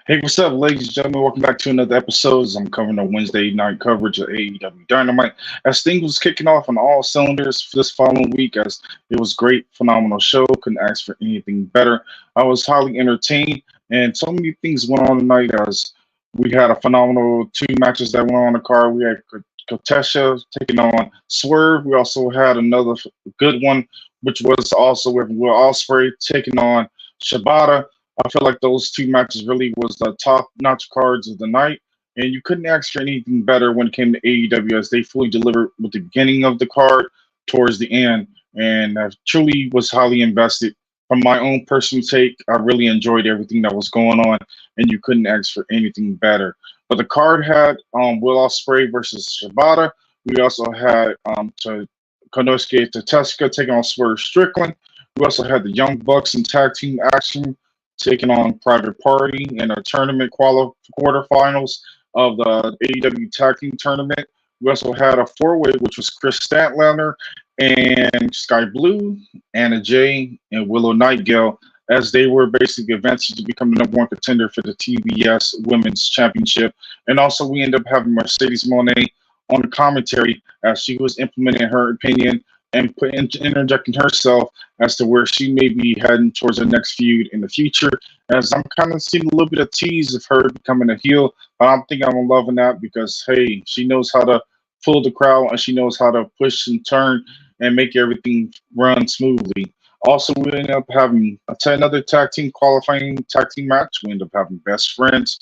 Hey, what's up, ladies and gentlemen? Welcome back to another episode. As I'm covering the Wednesday night coverage of AEW Dynamite. As things was kicking off on all cylinders this following week, as it was great, phenomenal show. Couldn't ask for anything better. I was highly entertained, and so many things went on tonight. As we had a phenomenal two matches that went on the card. We had Takeshita taking on Swerve. We also had another good one, which was also with Will Osprey taking on Shibata. I feel like those two matches really was the top-notch cards of the night, and you couldn't ask for anything better when it came to AEW as they fully delivered with the beginning of the card towards the end, and I truly was highly invested. From my own personal take, I really enjoyed everything that was going on, and you couldn't ask for anything better. But the card had Will Ospreay versus Shibata. We also had Konosuke Takeshita taking on Swerve Strickland. We also had the Young Bucks in tag team action taking on Private Party in a tournament quarterfinals of the AEW Tag Team Tournament. We also had a four-way, which was Chris Statlander and Sky Blue, Anna Jay, and Willow Nightingale, as they were basically advancing to become the number one contender for the TBS Women's Championship. And also, we ended up having Mercedes Monet on the commentary as she was implementing her opinion and interjecting herself as to where she may be heading towards the next feud in the future. As I'm kind of seeing a little bit of tease of her becoming a heel, but I think I'm loving that because, hey, she knows how to fool the crowd and she knows how to push and turn and make everything run smoothly. Also, we ended up having another tag team qualifying tag team match. We ended up having Best Friends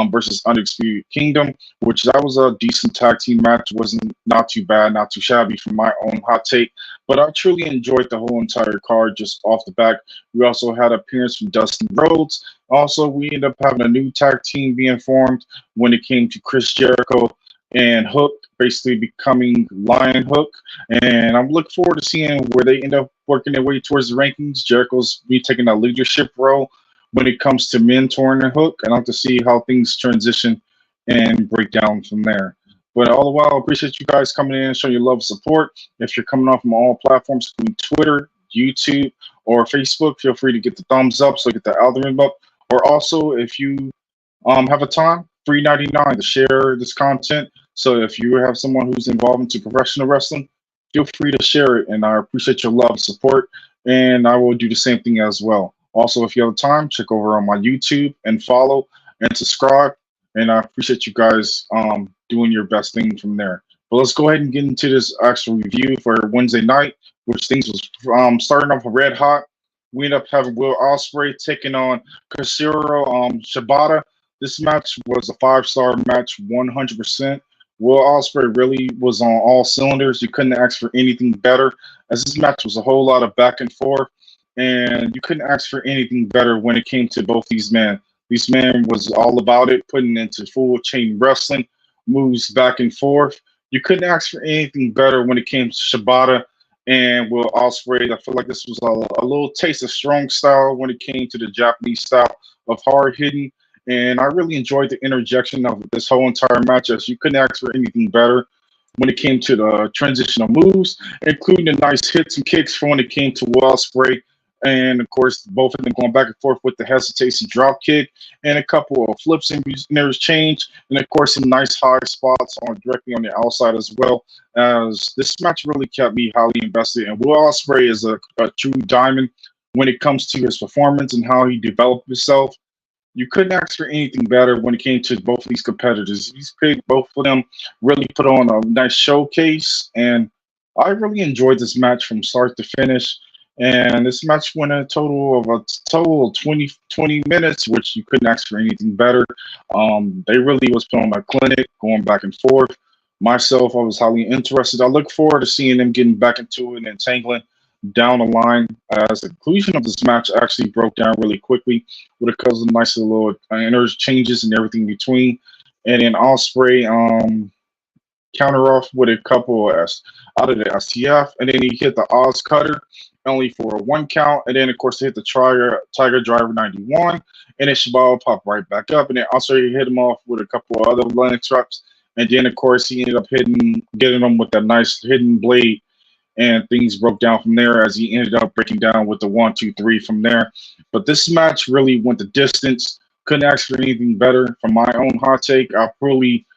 versus Undisputed Kingdom, which that was a decent tag team match. Wasn't not too bad, not too shabby from my own hot take. But I truly enjoyed the whole entire card just off the back. We also had an appearance from Dustin Rhodes. Also, we ended up having a new tag team being formed when it came to Chris Jericho and Hook basically becoming Lion Hook. And I'm looking forward to seeing where they end up working their way towards the rankings. Jericho's be taking a leadership role when it comes to mentoring and Hook. And I have to see how things transition and break down from there. But all the while, I appreciate you guys coming in and showing your love and support. If you're coming off from all platforms, including Twitter, YouTube, or Facebook, feel free to get the thumbs up so get the algorithm up. Or also, if you have a time, $3.99 to share this content. So if you have someone who's involved into professional wrestling, feel free to share it. And I appreciate your love and support. And I will do the same thing as well. Also, if you have time, check over on my YouTube and follow and subscribe. And I appreciate you guys doing your best thing from there. But let's go ahead and get into this actual review for Wednesday night, which things was starting off red hot. We ended up having Will Osprey taking on Kazuchika Shibata. This match was a 5-star match, 100%. Will Osprey really was on all cylinders. You couldn't ask for anything better, as this match was a whole lot of back and forth, and you couldn't ask for anything better when it came to both these men. These men was all about it, putting into full chain wrestling, moves back and forth. You couldn't ask for anything better when it came to Shibata and Will Osprey. I feel like this was a little taste of strong style when it came to the Japanese style of hard hitting. And I really enjoyed the interjection of this whole entire match, as you couldn't ask for anything better when it came to the transitional moves, including the nice hits and kicks for when it came to Will Ospreay. And of course, both of them going back and forth with the hesitation drop kick and a couple of flips and interchange. And of course, some nice high spots on directly on the outside as well. As this match really kept me highly invested. And Will Ospreay is a true diamond when it comes to his performance and how he developed himself. You couldn't ask for anything better when it came to both of these competitors. Both of them really put on a nice showcase, and I really enjoyed this match from start to finish. And this match went a total of 20 minutes, which you couldn't ask for anything better. They really was putting on a clinic, going back and forth. Myself, I was highly interested. I look forward to seeing them getting back into it and tangling down the line, as the conclusion of this match actually broke down really quickly with a couple of nice little interchanges and everything between. And then Osprey counter off with a couple out of the STF, and then he hit the Oz cutter only for a 1 count. And then, of course, they hit the Tiger Driver 91, and then Shibata popped right back up. And then Osprey hit him off with a couple of other Lennox reps. And then, of course, he ended up getting him with that nice hidden blade, and things broke down from there as he ended up breaking down with the 1, 2, 3 from there. But this match really went the distance. Couldn't ask for anything better. From my own hot take, I probably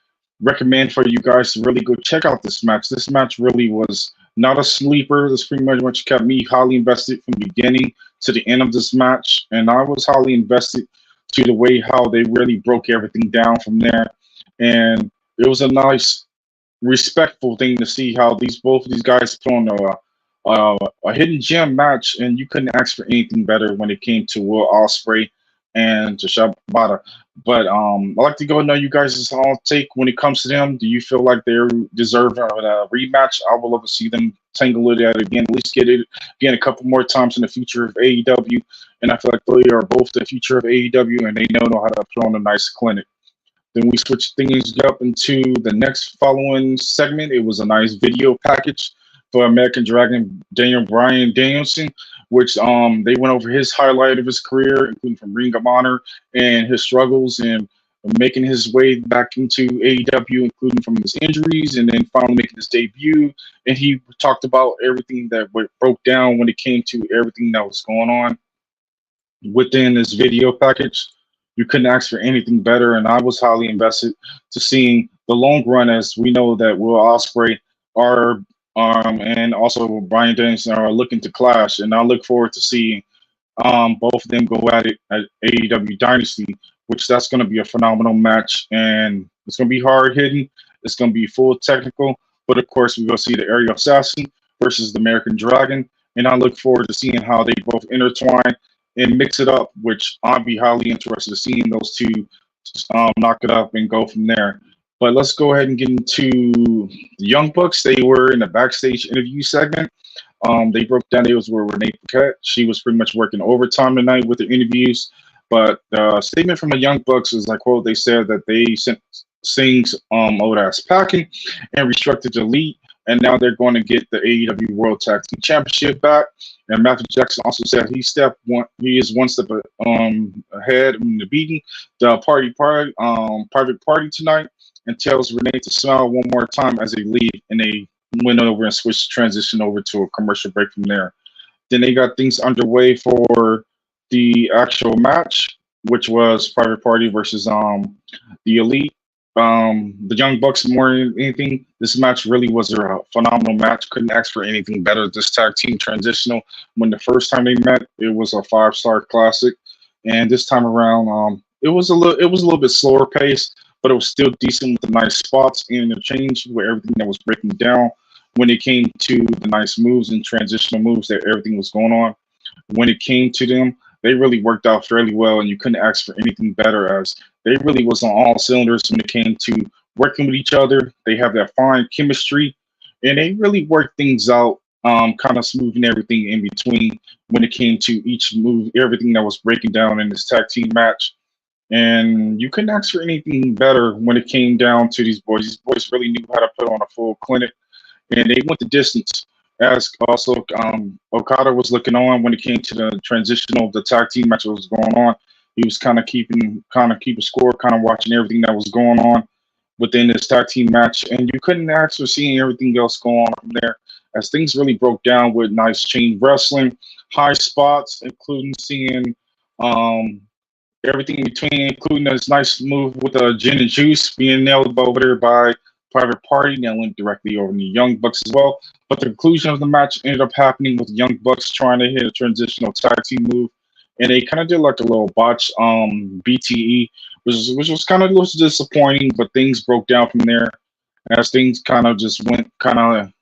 recommend for you guys to really go check out this match. This match really was not a sleeper. This pretty much what kept me highly invested from the beginning to the end of this match, and I was highly invested to the way how they really broke everything down from there. And it was a nice, respectful thing to see how both of these guys put on a hidden gem match, and you couldn't ask for anything better when it came to Will Osprey and to Shabata. But I'd like to go and know you guys' all take when it comes to them. Do you feel like they deserve a rematch? I would love to see them tangle it out again, at least get it again a couple more times in the future of AEW. And I feel like they are both the future of AEW, and they know how to put on a nice clinic. Then we switched things up into the next following segment. It was a nice video package for American Dragon Daniel Bryan Danielson, which they went over his highlight of his career, including from Ring of Honor and his struggles and making his way back into AEW, including from his injuries, and then finally making his debut. And he talked about everything that broke down when it came to everything that was going on within this video package. You couldn't ask for anything better, and I was highly invested to seeing the long run, as we know that Will Ospreay are and also Bryan Danielson are looking to clash, and I look forward to seeing both of them go at it at AEW Dynasty, which that's going to be a phenomenal match, and it's going to be hard hitting. It's going to be full technical, but of course we're going to see the Aerial Assassin versus the American Dragon, and I look forward to seeing how they both intertwine and mix it up, which I'd be highly interested in seeing those two knock it up and go from there. But let's go ahead and get into the Young Bucks. They were in the backstage interview segment. They broke down. It was where Renee Paquette. She was pretty much working overtime tonight with the interviews. But the statement from the Young Bucks is, I quote, they said that they sent Sings old ass packing and restructured the Elite, and now they're going to get the AEW World Tag Team Championship back. And Matthew Jackson also said he is one step ahead in the beating the private party tonight, and tells Renee to smile one more time as they leave, and they went over and switched transition over to a commercial break from there. Then they got things underway for the actual match, which was Private Party versus the Elite. The Young Bucks, more than anything, this match really was a phenomenal match. Couldn't ask for anything better. This tag team transitional, when the first time they met, it was a 5-star classic, and this time around, it was a little bit slower pace, but it was still decent with the nice spots and the change where everything that was breaking down when it came to the nice moves and transitional moves that everything was going on. When it came to them, they really worked out fairly well, and you couldn't ask for anything better, as they really was on all cylinders when it came to working with each other. They have that fine chemistry, and they really worked things out, kind of smoothing everything in between when it came to each move, everything that was breaking down in this tag team match. And you couldn't ask for anything better when it came down to these boys. These boys really knew how to put on a full clinic, and they went the distance. As also Okada was looking on when it came to the transitional, the tag team match that was going on. He was kind of keeping score, kind of watching everything that was going on within this tag team match, and you couldn't ask for seeing everything else go on from there, as things really broke down with nice chain wrestling, high spots, including seeing everything in between, including this nice move with gin and juice being nailed over there by Private Party, that went directly over the Young Bucks as well. But the conclusion of the match ended up happening with Young Bucks trying to hit a transitional tag team move, and they kind of did like a little botch BTE, which was kind of disappointing. But things broke down from there, as things kind of just went kind of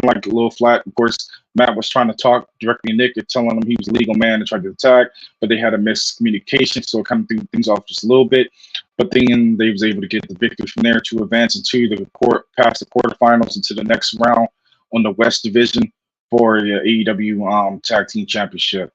like a little flat. Of course, Matt was trying to talk directly to Nick and telling him he was a legal man and tried to attack, but they had a miscommunication, so it kind of threw things off just a little bit. But then they was able to get the victory from there to advance into past the quarterfinals into the next round on the West Division for the AEW Tag Team Championship.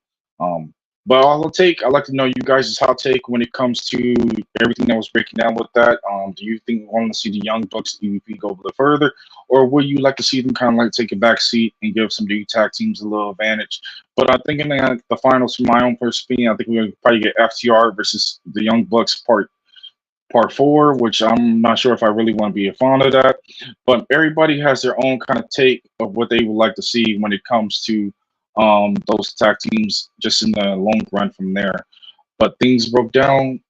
But I'd like to know you guys' hot take when it comes to everything that was breaking down with that. Do you think you want to see the Young Bucks EVP go a little further, or would you like to see them kind of like take a back seat and give some new tag teams a little advantage? But I'm thinking that the finals, from my own perspective, I think we're going to probably get FTR versus the Young Bucks part 4, which I'm not sure if I really want to be a fan of that. But everybody has their own kind of take of what they would like to see when it comes to those tag teams just in the long run from there. but things broke down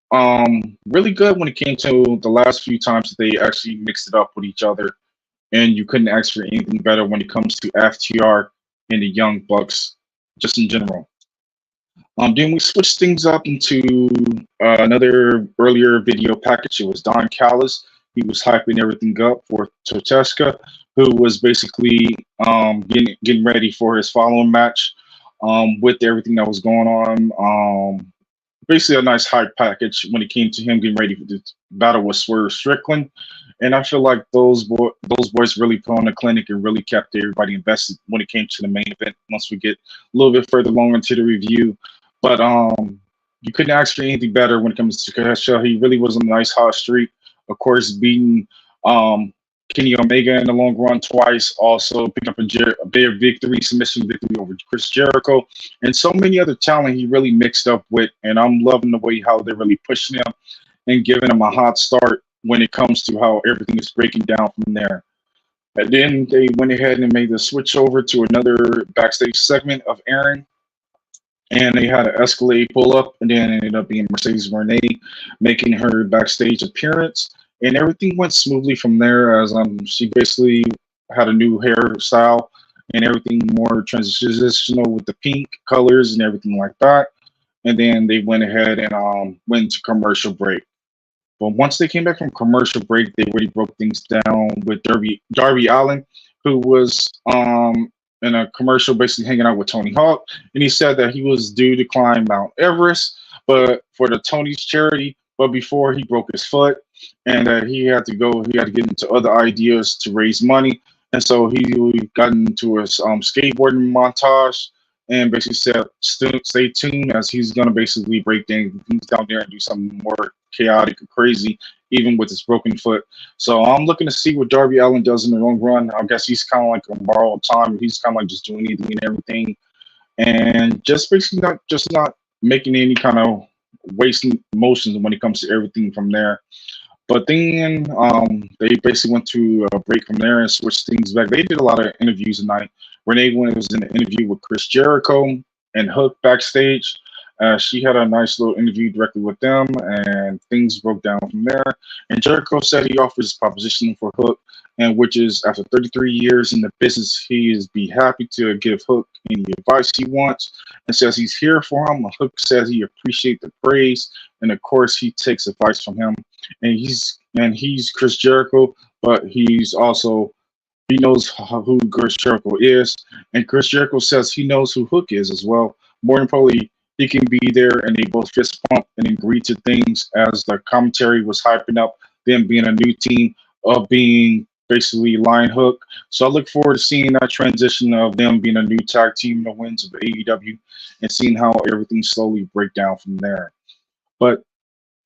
really good when it came to the last few times that they actually mixed it up with each other, and you couldn't ask for anything better when it comes to FTR and the Young Bucks, just in general. Then we switched things up into another earlier video package. It was Don Callis. He was hyping everything up for Toteska, who was basically getting ready for his following match with everything that was going on. Basically, a nice hype package when it came to him getting ready for the battle with Swerve Strickland. And I feel like those boys really put on the clinic and really kept everybody invested when it came to the main event. Once we get a little bit further along into the review, but you couldn't ask for anything better when it comes to Takeshita. He really was on a nice hot streak. Of course, beating um, Kenny Omega in the long run twice. Also picking up a big victory, submission victory over Chris Jericho, and so many other talent he really mixed up with. And I'm loving the way how they're really pushing him and giving him a hot start when it comes to how everything is breaking down from there. And then they went ahead and made the switch over to another backstage segment of Aaron, and they had an Escalade pull up, and then it ended up being Mercedes Renee making her backstage appearance, and everything went smoothly from there. As she basically had a new hairstyle and everything more transitional with the pink colors and everything like that. And then they went ahead and went to commercial break. But once they came back from commercial break, they really broke things down with Darby Allen, who was in a commercial basically hanging out with Tony Hawk, and he said that he was due to climb Mount Everest, but for the Tony's charity, but before he broke his foot, and that he had to get into other ideas to raise money, and so he got into his skateboarding montage, and basically said, "Stay tuned, as he's gonna basically break things down there and do something more chaotic and crazy, even with his broken foot." So I'm looking to see what Darby Allin does in the long run. I guess he's kind of like on borrowed time. He's kind of like just doing anything and everything, and just basically not making any kind of wasting motions when it comes to everything from there. But then they basically went to a break from there and switched things back. They did a lot of interviews tonight. Renee was in an interview with Chris Jericho and Hook backstage. She had a nice little interview directly with them, and things broke down from there. And Jericho said he offers his proposition for Hook, and which is after 33 years in the business, he is be happy to give Hook any advice he wants, and says he's here for him. Hook says he appreciates the praise, and of course he takes advice from him. And he's Chris Jericho, but he knows who Chris Jericho is, and Chris Jericho says he knows who Hook is as well. More importantly, he can be there, and they both fist pump and agree to things as the commentary was hyping up them being a new team of being basically Lion Hook. So I look forward to seeing that transition of them being a new tag team in the wins of AEW and seeing how everything slowly break down from there. But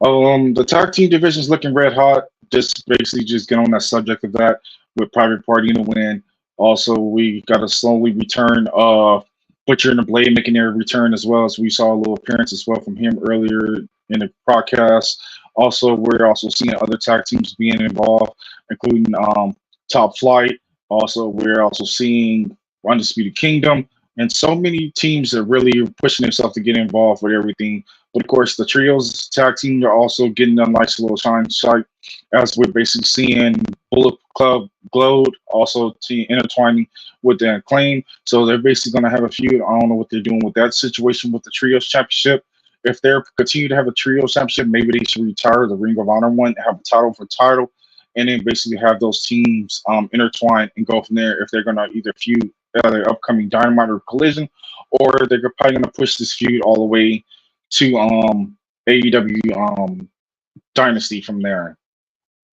the tag team division is looking red hot. Just basically just get on that subject of that with Private Party in the win. Also, we got a slowly return of Butcher and the Blade making their return, as well as we saw a little appearance as well from him earlier in the broadcast. Also, we're also seeing other tag teams being involved, including Top Flight. Also, we're also seeing Undisputed Kingdom, and so many teams are really pushing themselves to get involved with everything. But of course, the trios tag team are also getting a nice little shine, as we're basically seeing Bullet Club Glowed also intertwining with the Acclaim. So they're basically going to have a feud. I don't know what they're doing with that situation with the Trios Championship. If they're continue to have a Trios Championship, maybe they should retire the Ring of Honor one, have a title for title, and then basically have those teams intertwine and go from there if they're going to either feud the upcoming Dynamite or Collision, or they're probably going to push this feud all the way to AEW Dynasty from there.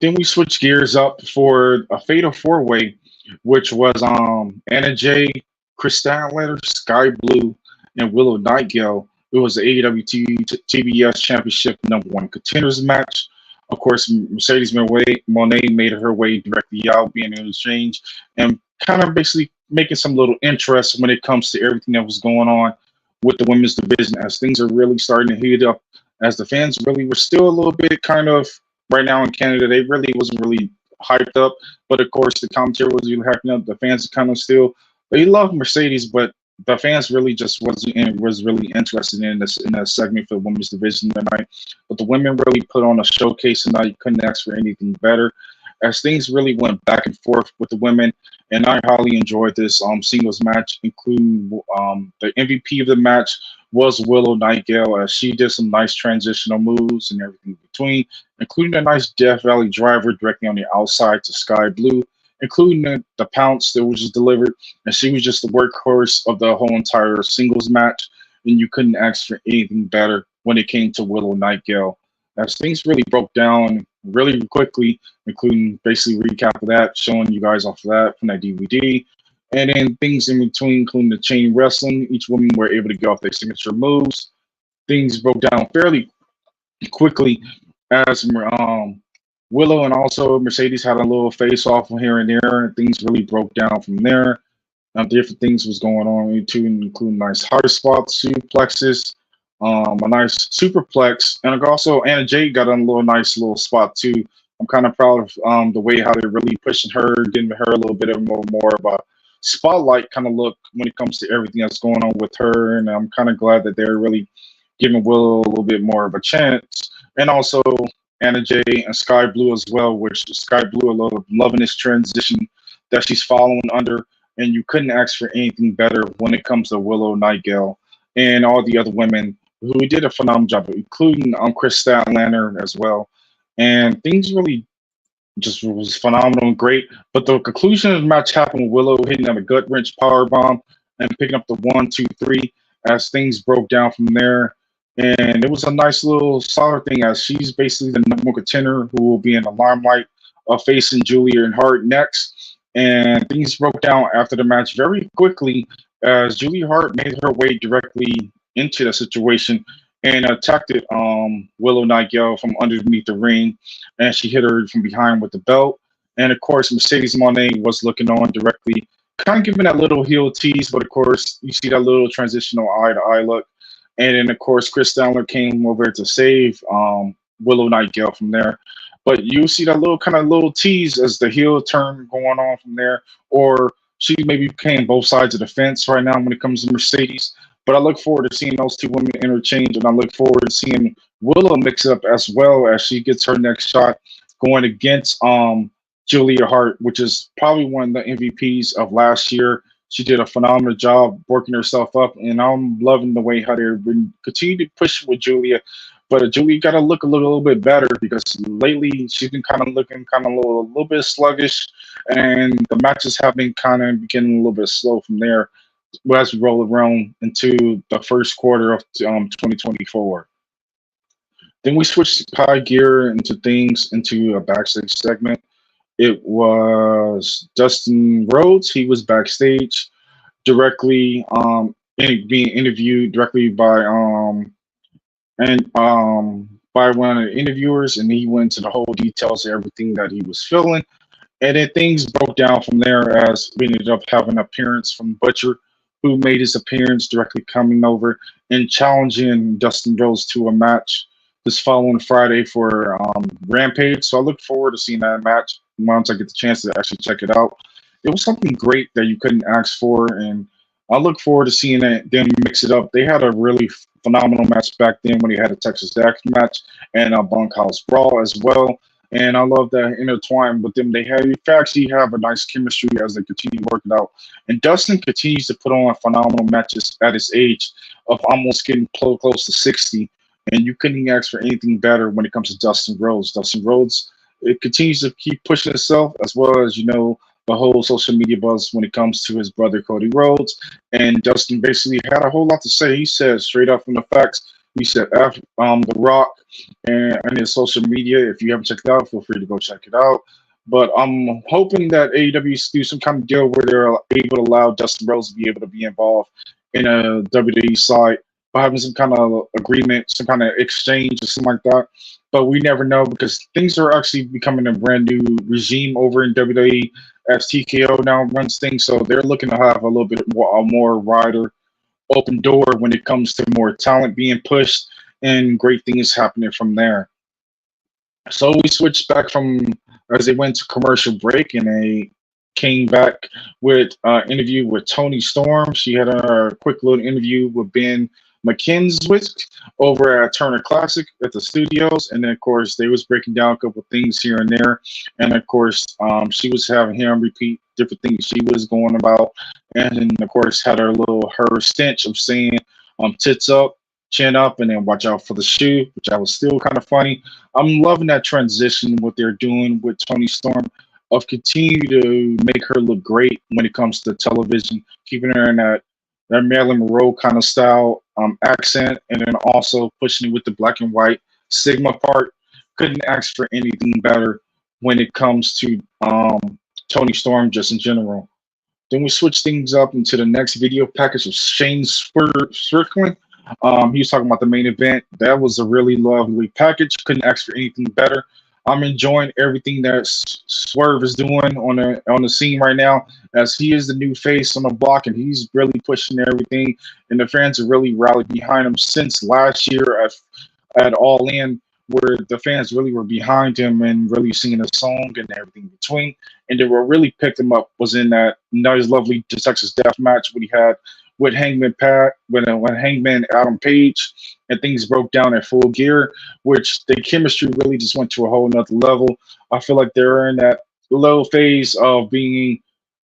Then we switch gears up for a Fatal 4-Way, which was Anna Jay, Chris Statlander, Sky Blue, and Willow Nightingale. It was the AEW TBS Championship #1 contenders match. Of course, Mercedes Moné made her way directly out, being in exchange, and kind of basically making some little interest when it comes to everything that was going on with the women's division, as things are really starting to heat up, as the fans really were still a little bit kind of, right now in Canada, they really wasn't really hyped up, but of course the commentary was really hyping up. The fans kind of still, they love Mercedes, but the fans really just was really interested in this in that segment for the women's division tonight. But the women really put on a showcase tonight. Couldn't ask for anything better. As things really went back and forth with the women, and I highly enjoyed this singles match, including the MVP of the match was Willow Nightingale, as she did some nice transitional moves and everything in between, including a nice Death Valley driver directly on the outside to Sky Blue, including the pounce that was just delivered, and she was just the workhorse of the whole entire singles match, and you couldn't ask for anything better when it came to Willow Nightingale. As things really broke down really quickly, including basically recap of that, showing you guys off of that from that DVD. And then things in between, including the chain wrestling, each woman were able to get off their signature moves. Things broke down fairly quickly as Willow and also Mercedes had a little face off here and there, and things really broke down from there. Different things was going on too, including nice hard spots, suplexes, a nice superplex, and also Anna Jay got on a little nice little spot too. I'm kind of proud of the way how they're really pushing her, giving her a little bit of more of a spotlight kind of look when it comes to everything that's going on with her, and I'm kind of glad that they're really giving Willow a little bit more of a chance, and also Anna Jay and Sky Blue as well, which Sky Blue a little loving this transition that she's following under, and you couldn't ask for anything better when it comes to Willow Nightingale and all the other women who did a phenomenal job, including Chris Statlander as well. And things really just was phenomenal and great. But the conclusion of the match happened with Willow hitting a gut wrench power bomb and picking up the 1, 2, 3 as things broke down from there. And it was a nice little solid thing as she's basically the number one contender who will be in the limelight of facing Julia and Hart next. And things broke down after the match very quickly as Julia Hart made her way directly into the situation and attacked Willow Nightingale from underneath the ring, and she hit her from behind with the belt. And of course, Mercedes Moné was looking on directly, kind of giving that little heel tease, but of course, you see that little transitional eye to eye look. And then, of course, Chris Statler came over to save Willow Nightingale from there. But you see that little kind of little tease as the heel turn going on from there, or she maybe became both sides of the fence right now when it comes to Mercedes. But I look forward to seeing those two women interchange, and I look forward to seeing Willow mix it up as well as she gets her next shot going against Julia Hart, which is probably one of the MVPs of last year. She did a phenomenal job working herself up, and I'm loving the way how they've been continue to push with Julia. But Julia got to look a little bit better because lately she's been kind of looking kind of a little bit sluggish, and the matches have been kind of getting a little bit slow from there as we roll around into the first quarter of 2024. Then we switched high gear into a backstage segment. It was Dustin Rhodes. He was backstage directly being interviewed directly by by one of the interviewers, and he went into the whole details of everything that he was feeling. And then things broke down from there as we ended up having an appearance from Butcher, who made his appearance directly coming over and challenging Dustin Rhodes to a match this following Friday for Rampage. So I look forward to seeing that match once I get the chance to actually check it out. It was something great that you couldn't ask for, and I look forward to seeing them mix it up. They had a really phenomenal match back then when they had a Texas Death match and a Bunkhouse Brawl as well. And I love that intertwine with them. They actually have a nice chemistry as they continue working out. And Dustin continues to put on phenomenal matches at his age of almost getting close to 60. And you couldn't ask for anything better when it comes to Dustin Rhodes. Dustin Rhodes, it continues to keep pushing itself, as well as, the whole social media buzz when it comes to his brother Cody Rhodes. And Dustin basically had a whole lot to say. He said straight up from the facts, he said F The Rock and his social media. If you haven't checked it out, feel free to go check it out. But I'm hoping that AEW do some kind of deal where they're able to allow Dustin Rhodes to be able to be involved in a WWE side by having some kind of agreement, some kind of exchange or something like that. But we never know because things are actually becoming a brand new regime over in WWE as TKO now runs things. So they're looking to have a little bit more, a more wider open door when it comes to more talent being pushed and great things happening from there. So we switched back from as they went to commercial break and they came back with interview with Tony Storm. She had a quick little interview with Ben McKinswick over at Turner Classic at the studios, and then of course they was breaking down a couple things here and there, and of course she was having him repeat different things she was going about, and then of course had her stench of saying tits up, chin up, and then watch out for the shoe, which I was still kind of funny. I'm loving that transition, what they're doing with Tony Storm, of continue to make her look great when it comes to television, keeping her in that Marilyn Monroe kind of style accent, and then also pushing it with the black and white Sigma part. Couldn't ask for anything better when it comes to Tony Storm just in general. Then we switch things up into the next video package of Shane Strickland. He was talking about the main event. That was a really lovely package. Couldn't ask for anything better. I'm enjoying everything that Swerve is doing on the scene right now, as he is the new face on the block, and he's really pushing everything. And the fans have really rallied behind him since last year at All In, where the fans really were behind him and really singing a song and everything in between. And they were really picked him up was in that nice, lovely Texas Death match we had with Hangman when Hangman Adam Page, and things broke down at Full Gear, which the chemistry really just went to a whole nother level. I feel like they're in that low phase of being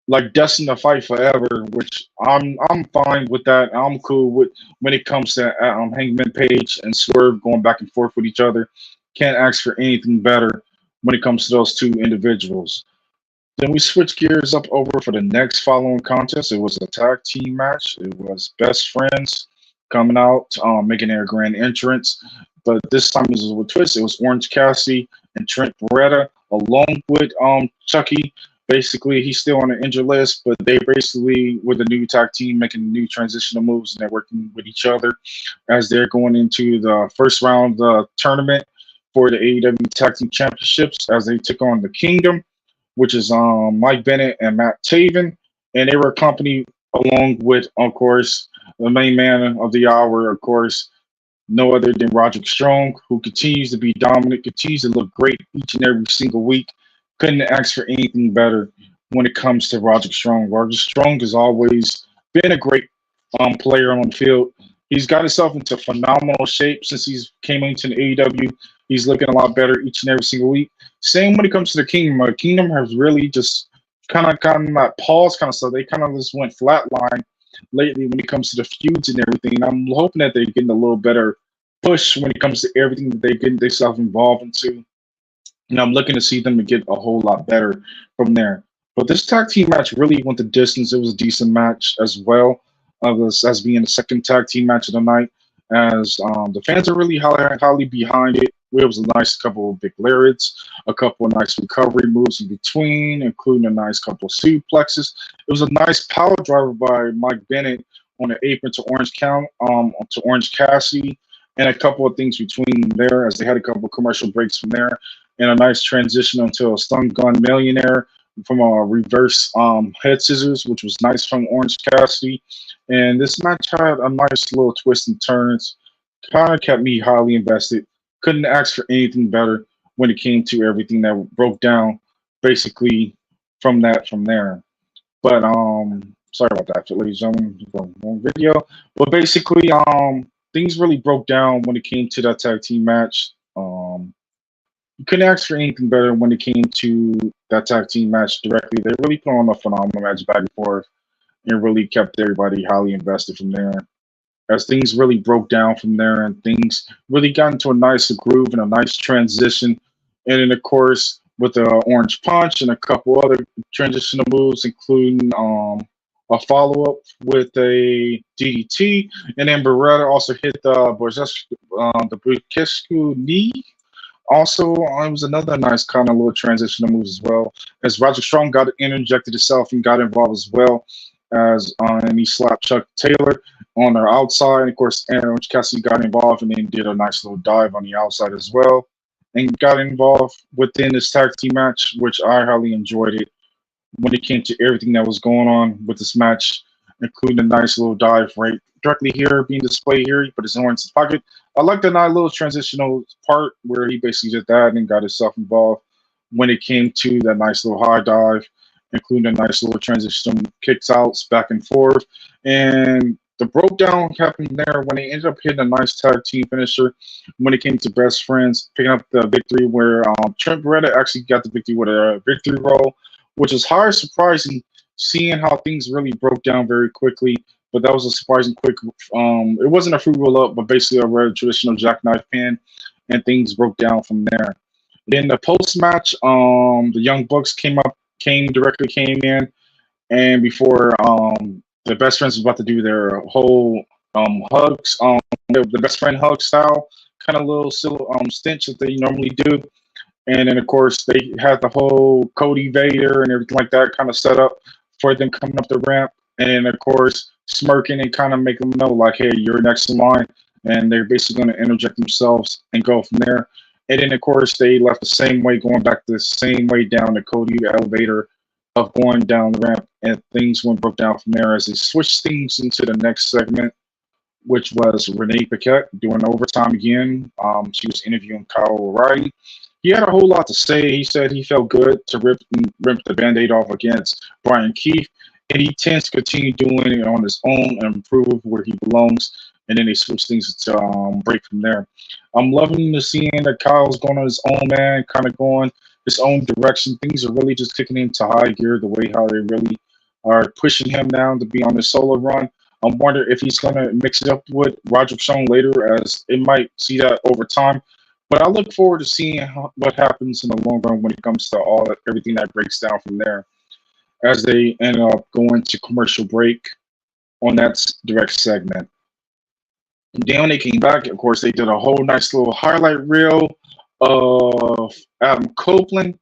like destined to fight forever, which I'm fine with that. I'm cool with when it comes to Hangman Page and Swerve going back and forth with each other. Can't ask for anything better when it comes to those two individuals. Then we switch gears up over for the next following contest. It was a tag team match. It was Best Friends coming out, making their grand entrance. But this time it was a twist. It was Orange Cassidy and Trent Beretta, along with Chucky. Basically, he's still on the injured list, but they basically, with a new tag team, making new transitional moves, and they're working with each other as they're going into the first round of the tournament for the AEW Tag Team Championships as they took on the Kingdom, which is Mike Bennett and Matt Taven, and they were accompanied along with, of course, the main man of the hour, of course, no other than Roderick Strong, who continues to be dominant, continues to look great each and every single week. Couldn't ask for anything better when it comes to Roderick Strong. Roderick Strong has always been a great player on the field. He's got himself into phenomenal shape since he's came into the AEW. He's looking a lot better each and every single week. Same when it comes to the Kingdom. Kingdom has really just kind of gotten that pause kind of stuff. They kind of just went flatline lately when it comes to the feuds and everything. I'm hoping that they're getting a little better push when it comes to everything that they're getting themselves involved into. And I'm looking to see them get a whole lot better from there. But this tag team match really went the distance. It was a decent match as well, as being the second tag team match of the night, as the fans are really highly behind it. It was a nice couple of big lariats, a couple of nice recovery moves in between, including a nice couple of suplexes. It was a nice power driver by Mike Bennett on the apron to Orange Cassidy, and a couple of things between there as they had a couple of commercial breaks from there, and a nice transition until a stun gun millionaire from a reverse head scissors, which was nice from Orange Cassidy. And this match had a nice little twist and turns, kind of kept me highly invested. Couldn't ask for anything better when it came to everything that broke down basically from there. But sorry about that, ladies and gentlemen, one video. But basically, things really broke down when it came to that tag team match. You couldn't ask for anything better when it came to that tag team match directly. They really put on a phenomenal match back and forth and really kept everybody highly invested from there. As things really broke down from there and things really got into a nice groove and a nice transition. And then, of course, with the Orange Punch and a couple other transitional moves, including a follow-up with a DDT. And then Beretta also hit the Brukescu knee. Also, it was another nice kind of little transitional move as well, as Roger Strong got interjected himself and got involved as well, as and he slapped Chuck Taylor on the outside. And of course, Orange Cassidy got involved and then did a nice little dive on the outside as well, and got involved within this tag team match, which I highly enjoyed it when it came to everything that was going on with this match, including a nice little dive right directly here being displayed here. He put his horn in his pocket. I like the nice little transitional part where he basically did that and got himself involved when it came to that nice little high dive including a nice little transition kicks outs back and forth. And the broke down happened there when they ended up hitting a nice tag team finisher when it came to best friends, picking up the victory where Trent Beretta actually got the victory with a victory roll, which is hard surprising seeing how things really broke down very quickly. But that was a surprising quick. It wasn't a free roll up, but basically a very traditional jackknife pin, and things broke down from there. Then the post match, the Young Bucks came in, and before the best friends was about to do their whole hugs, the best friend hug style kind of little stench that they normally do. And then, of course, they had the whole Cody Vader and everything like that kind of set up for them coming up the ramp. And then, of course, smirking and kind of make them know, like, hey, you're next in line. And they're basically going to interject themselves and go from there. And then, of course, they left the same way, going back the same way down the Cody elevator of going down the ramp. And things broke down from there as they switched things into the next segment, which was Renee Paquette doing overtime again. She was interviewing Kyle O'Reilly. He had a whole lot to say. He said he felt good to rip the Band-Aid off against Brian Keith, and he tends to continue doing it on his own and improve where he belongs. And then they switch things to break from there. I'm loving to seeing that Kyle's going on his own, man, kind of going his own direction. Things are really just kicking into high gear the way how they really are pushing him down to be on his solo run. I wonder if he's going to mix it up with Roderick Strong later, as it might see that over time. But I look forward to seeing what happens in the long run when it comes to everything that breaks down from there, as they end up going to commercial break on that direct segment. Then when they came back, of course, they did a whole nice little highlight reel of Adam Copeland,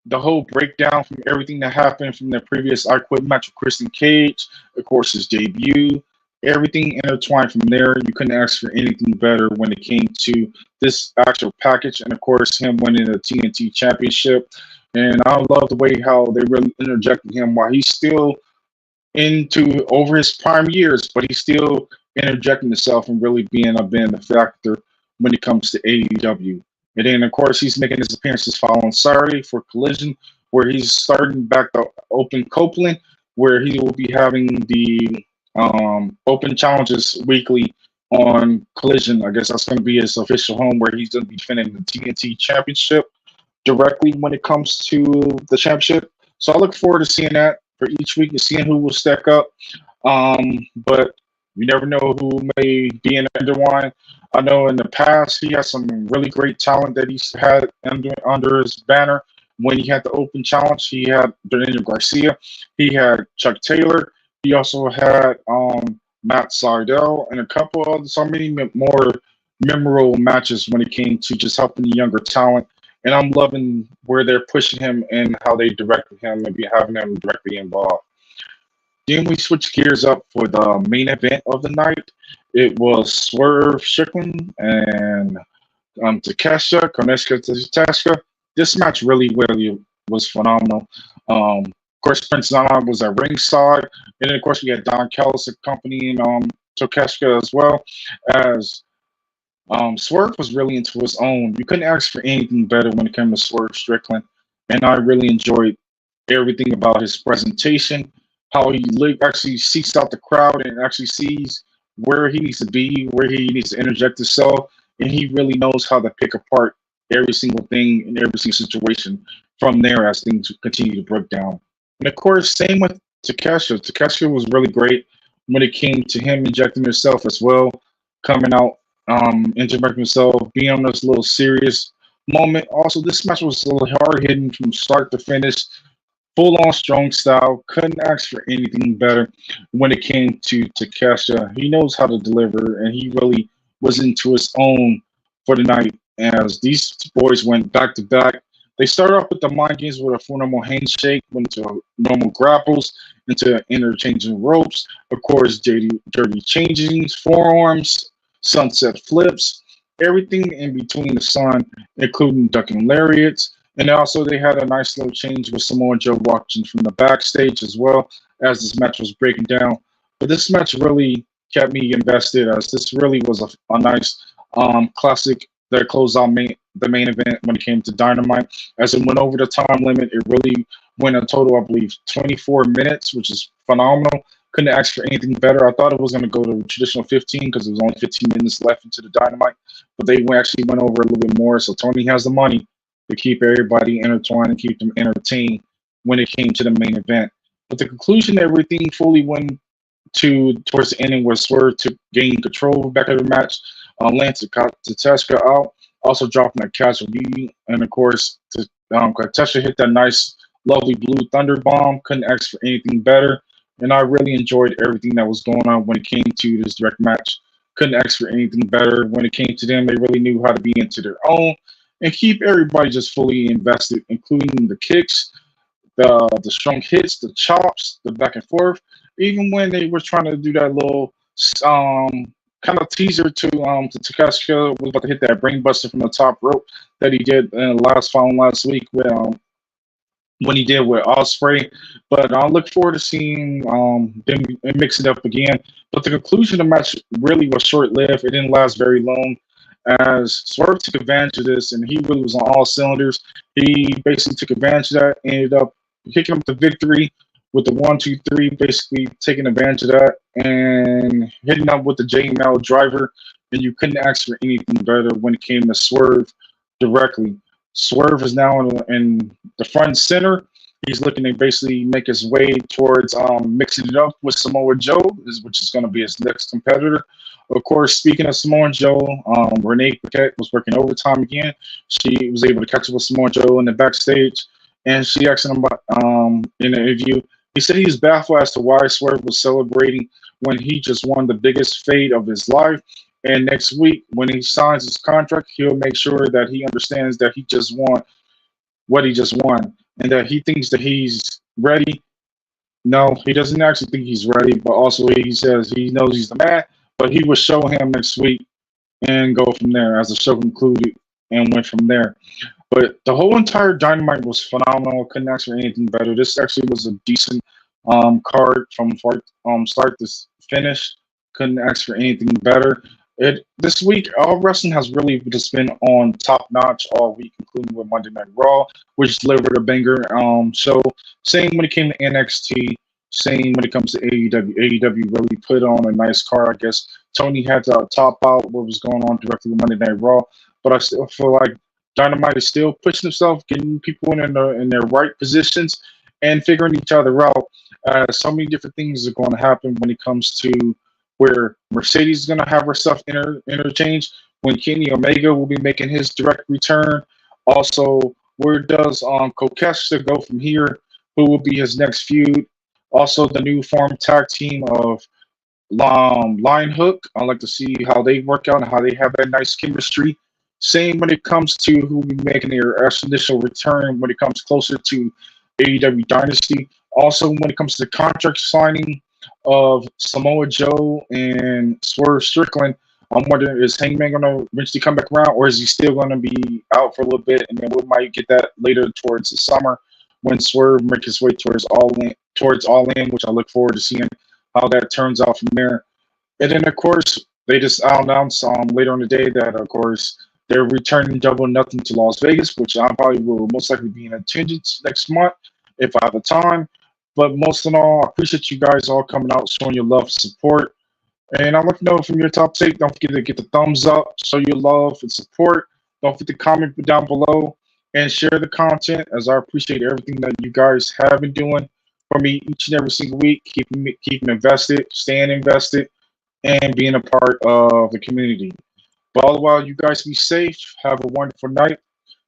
the whole breakdown from everything that happened from their previous I Quit match with Christian Cage, of course, his debut. Everything intertwined from there. You couldn't ask for anything better when it came to this actual package. And, of course, him winning the TNT Championship. And I love the way how they really interjected him while he's still over his prime years, but he's still interjecting himself and really being a factor when it comes to AEW. And then, of course, he's making his appearances following Saturday for Collision, where he's starting back to Open Copeland, where he will be having the open challenges weekly on Collision. I guess that's going to be his official home, where he's going to be defending the TNT Championship directly when it comes to the championship. So I look forward to seeing that for each week and seeing who will stack up. But you never know who may be in the underline. I know in the past he has some really great talent that he's had under his banner. When he had the open challenge, he had Daniel Garcia, he had Chuck Taylor, he also had Matt Sydal, and a couple of so many more memorable matches when it came to just helping the younger talent. And I'm loving where they're pushing him and how they directed him and having him directly involved. Then we switch gears up for the main event of the night. It was Swerve Strickland and Takeshita, Konosuke. This match really was phenomenal. Of course, Prince Nana was at ringside, and then of course we had Don Callis accompanying Takeshita as well, as Swerve was really into his own. You couldn't ask for anything better when it came to Swerve Strickland, and I really enjoyed everything about his presentation, how he actually seeks out the crowd and actually sees where he needs to be, where he needs to interject himself, and he really knows how to pick apart every single thing in every single situation from there as things continue to break down. And of course, same with Takeshita. Takeshita was really great when it came to him injecting himself as well, coming out, interjecting himself, being on this little serious moment. Also, this match was a little hard hitting from start to finish, full on strong style. Couldn't ask for anything better when it came to Takeshita. He knows how to deliver, and he really was into his own for the night as these boys went back to back. They started off with the mind games with a formal handshake, went to normal grapples, into interchanging ropes. Of course, dirty changings, forearms, sunset flips, everything in between the sun, including ducking lariats. And also they had a nice little change with Samoa Joe watching from the backstage as well as this match was breaking down. But this match really kept me invested, as this really was a nice classic that closed out the main event when it came to Dynamite. As it went over the time limit, it really went a total, I believe, 24 minutes, which is phenomenal. Couldn't ask for anything better. I thought it was going to go to traditional 15 because there was only 15 minutes left into the Dynamite, but they actually went over a little bit more. So Tony has the money to keep everybody intertwined and keep them entertained when it came to the main event. But the conclusion, everything fully went towards the ending where Swerve to gain control back of the match. Lance Takeshita out, also dropping a casualty, and of course, Takeshita hit that nice, lovely blue thunder bomb. Couldn't ask for anything better, and I really enjoyed everything that was going on when it came to this direct match. Couldn't ask for anything better. When it came to them, they really knew how to be into their own and keep everybody just fully invested, including the kicks, the strong hits, the chops, the back and forth. Even when they were trying to do that little kind of teaser to Takeshita was about to hit that brainbuster from the top rope that he did in the last week with when he did with Osprey. But I look forward to seeing them mix it up again. But the conclusion of the match really was short lived. It didn't last very long as Swerve took advantage of this, and he really was on all cylinders. He basically took advantage of that, ended up picking up the victory with the 1-2-3, basically taking advantage of that and hitting up with the J-Mail driver. And you couldn't ask for anything better when it came to Swerve directly. Swerve is now in the front center. He's looking to basically make his way towards mixing it up with Samoa Joe, which is going to be his next competitor. Of course, speaking of Samoa Joe, Renee Paquette was working overtime again. She was able to catch up with Samoa Joe in the backstage, and she asked him about in the interview. He said he was baffled as to why Swerve was celebrating when he just won the biggest fade of his life. And next week, when he signs his contract, he'll make sure that he understands that he just won what he just won, and that he thinks that he's ready. No, he doesn't actually think he's ready, but also he says he knows he's the man, but he will show him next week and go from there as the show concluded and went from there. But the whole entire Dynamite was phenomenal. Couldn't ask for anything better. This actually was a decent card from start to finish. Couldn't ask for anything better. This week, all wrestling has really just been on top notch all week, including with Monday Night Raw, which delivered a banger show. Same when it came to NXT. Same when it comes to AEW. AEW really put on a nice card. I guess Tony had to top out what was going on directly with Monday Night Raw, but I still feel like Dynamite is still pushing himself, getting people in their right positions, and figuring each other out. So many different things are going to happen when it comes to where Mercedes is going to have her stuff interchanged, when Kenny Omega will be making his direct return. Also, where does Kokesh go from here? Who will be his next feud? Also, the new formed tag team of Line Hook. I'd like to see how they work out and how they have that nice chemistry. Same when it comes to who will be making their initial return when it comes closer to AEW Dynasty. Also, when it comes to the contract signing of Samoa Joe and Swerve Strickland, I'm wondering, is Hangman going to eventually come back around, or is he still going to be out for a little bit? And then we might get that later towards the summer when Swerve makes his way towards All In, which I look forward to seeing how that turns out from there. And then, of course, they just announced later in the day that, of course, they're returning Double Nothing to Las Vegas, which I probably will most likely be in attendance next month if I have the time. But most of all, I appreciate you guys all coming out, showing your love and support. And I'd like to know from your top take, don't forget to get the thumbs up, show your love and support. Don't forget to comment down below and share the content, as I appreciate everything that you guys have been doing for me each and every single week, keeping invested, staying invested, and being a part of the community. But all the while, you guys be safe, have a wonderful night,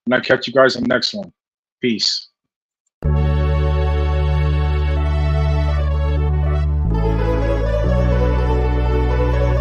and I'll catch you guys on the next one. Peace.